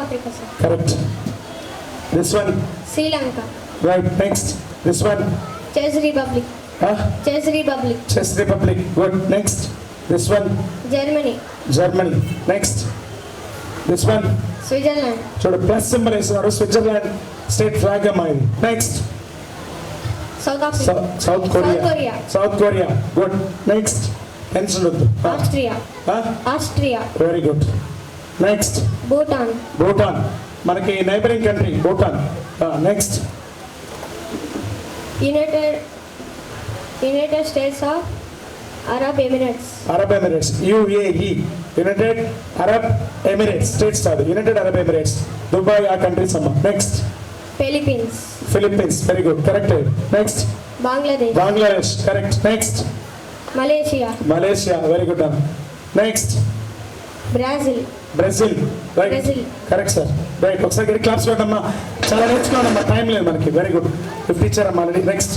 Africa, sir. Correct. This one. Sri Lanka. Right. Next. This one. Czech Republic. Huh? Czech Republic. Czech Republic. Good. Next. This one. Germany. Germany. Next. This one. Switzerland. చూడు plus symbol వేస్తున్నారు. Switzerland state flag అమ్మాయి. Next. South Africa. South Korea. South Korea. South Korea. Good. Next. Tension వద్దు. Austria. Austria. Very good. Next. Bhutan. Bhutan మనకి neighbouring country Bhutan. Next. United States of Arab Emirates. Arab Emirates. UAE. United Arab Emirates States కాదు, United Arab Emirates. Dubai ఆ countries అమ్మ. Next. Philippines. Philippines. Very good. Correct. Next. Bangladesh. Bangladesh. Correct. Next. Malaysia. Malaysia. Very good అమ్మ. Next. Brazil. Brazil. Right. Brazil. Correct sir. Right. ఒకసారి claps కొట్టమ్మా. చాలా నేర్చుకోవాలమ్మా, time లేదు మనకి. Very good. 50 ఇచ్చారమ్మా already. Next.